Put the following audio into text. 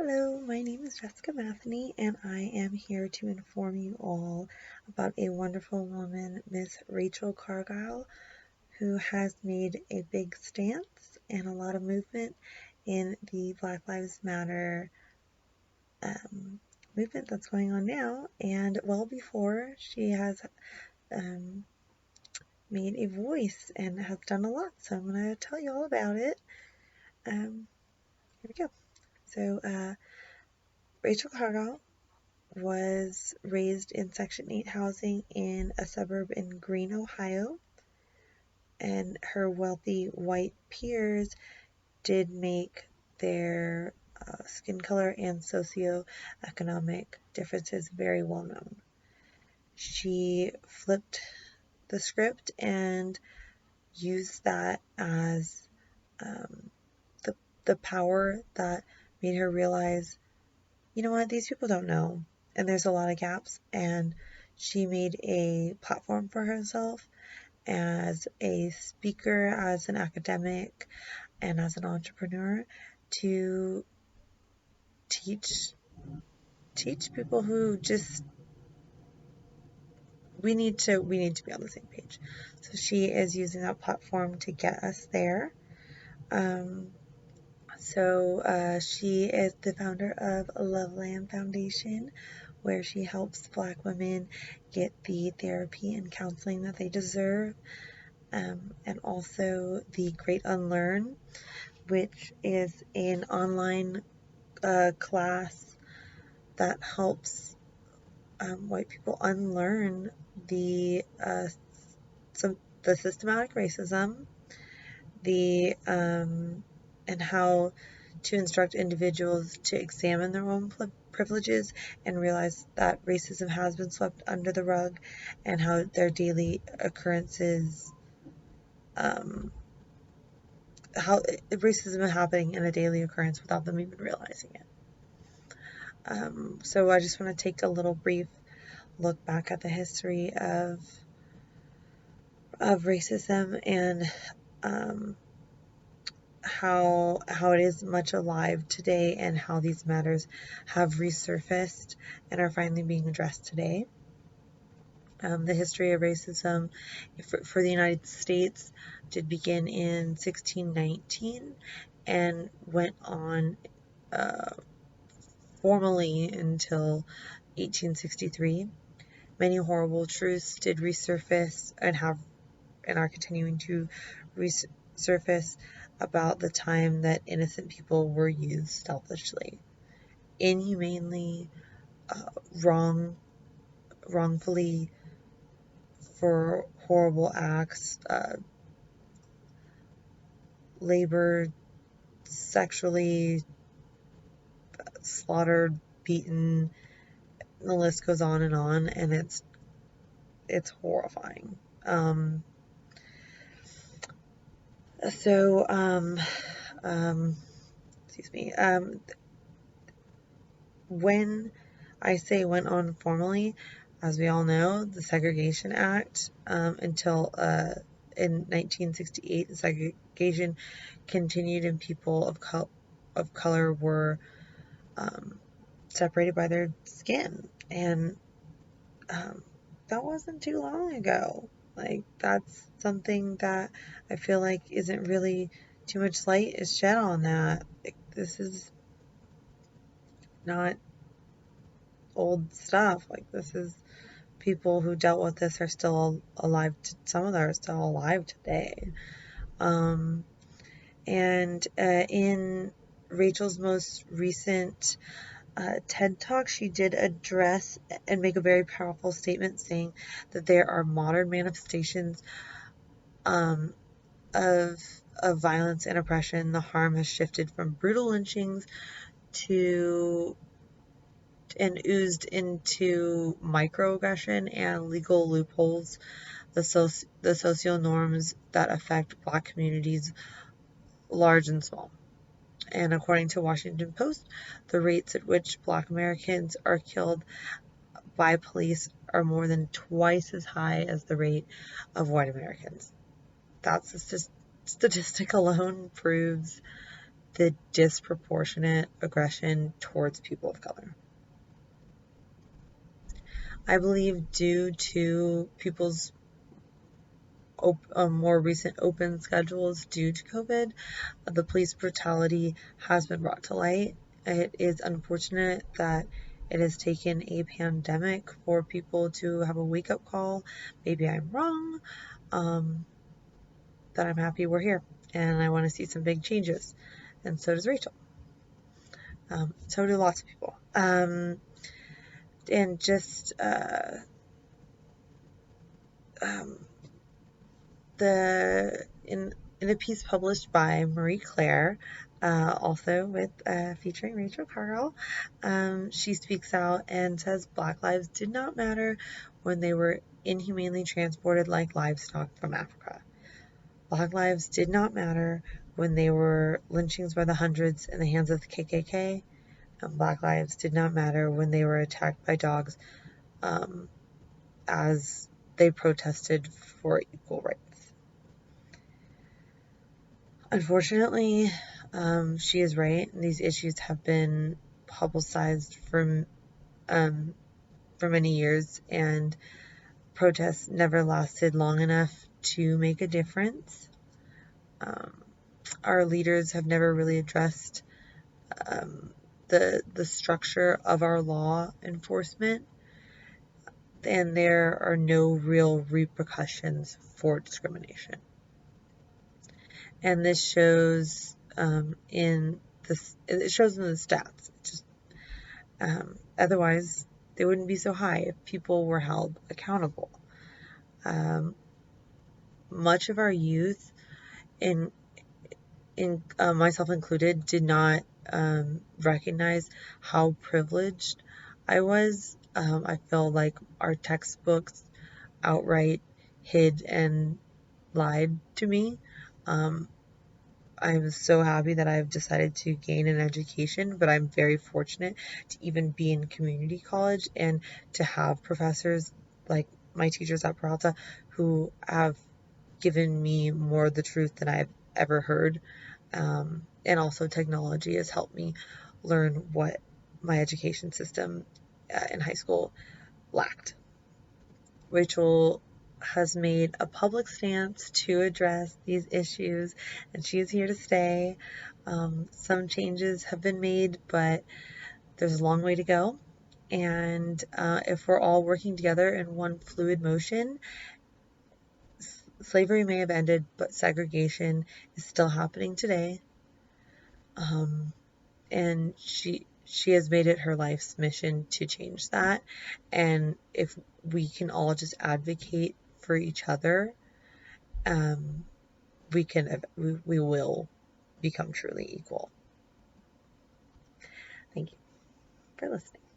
Hello, my name is Jessica Matheny, and I am here to inform you all about a wonderful woman, Miss Rachel Cargle, who has made a big stance and a lot of movement in the Black Lives Matter um, movement that's going on now. And well before, she has um, made a voice and has done a lot. So I'm going to tell you all about it. Here we go. So, Rachel Cargle was raised in Section 8 housing in a suburb in Greene, Ohio, and her wealthy white peers did make their skin color and socioeconomic differences very well known. She flipped the script and used that as um, the, the power that made her realize, you know what, these people don't know, and there's a lot of gaps, and she made a platform for herself as a speaker, as an academic, and as an entrepreneur to teach people who just we need to be on the same page. So she is using that platform to get us there. Um, she is the founder of Loveland Foundation, where she helps Black women get the therapy and counseling that they deserve, and also the Great Unlearn, which is an online class that helps white people unlearn the systematic racism, the and how to instruct individuals to examine their own privileges and realize that racism has been swept under the rug, and how their daily occurrences, how racism is happening in a daily occurrence without them even realizing it. So I just want to take a little brief look back at the history of racism and um, how it is much alive today, and how these matters have resurfaced and are finally being addressed today. The history of racism for the United States did begin in 1619 and went on uh, formally until 1863. Many horrible truths did resurface and are continuing to resurface about the time that innocent people were used selfishly, inhumanely, uh, wrong, wrongfully, for horrible acts, labored, sexually slaughtered, beaten. The list goes on, and it's horrifying. So, um, excuse me. When I say went on formally, as we all know, the Segregation Act, until in 1968, the segregation continued, and people of color were separated by their skin, and um, that wasn't too long ago. Like, that's something that I feel like isn't really too much light is shed on that. Like, this is not old stuff. Like, this is people who dealt with this are still alive. Some of them are still alive today. Um, and in Rachel's most recent TED Talk, she did address and make a very powerful statement saying that there are modern manifestations um, of violence and oppression. The harm has shifted from brutal lynchings to and oozed into microaggression and legal loopholes, the social norms that affect Black communities, large and small. And according to Washington Post, the rates at which Black Americans are killed by police are more than twice as high as the rate of white Americans. That's just statistic alone proves the disproportionate aggression towards people of color. I believe due to people's more recent open schedules due to COVID, the police brutality has been brought to light. It is unfortunate that it has taken a pandemic for people to have a wake-up call. Maybe I'm wrong, that I'm happy we're here, and I want to see some big changes. And so does Rachel. So do lots of people. And just the in a piece published by Marie Claire, also with featuring Rachel Cargle, she speaks out and says Black lives did not matter when they were inhumanely transported like livestock from Africa. Black lives did not matter when they were lynchings by the hundreds in the hands of the KKK. And Black lives did not matter when they were attacked by dogs as they protested for equal rights. Unfortunately, she is right. These issues have been publicized for many years, and protests never lasted long enough to make a difference. Our leaders have never really addressed the structure of our law enforcement, and there are no real repercussions for discrimination. And this shows in the stats. Just otherwise, they wouldn't be so high if people were held accountable. Much of our youth, in myself included, did not recognize how privileged I was. I feel like our textbooks outright hid and lied to me. I'm so happy that I've decided to gain an education, but I'm very fortunate to even be in community college and to have professors like my teachers at Peralta who have given me more of the truth than I've ever heard. And also technology has helped me learn what my education system in high school lacked. Rachel has made a public stance to address these issues, and she is here to stay. Some changes have been made, but there's a long way to go. And if we're all working together in one fluid motion, slavery may have ended, but segregation is still happening today. And she has made it her life's mission to change that. And if we can all just advocate for each other, we will become truly equal. Thank you for listening.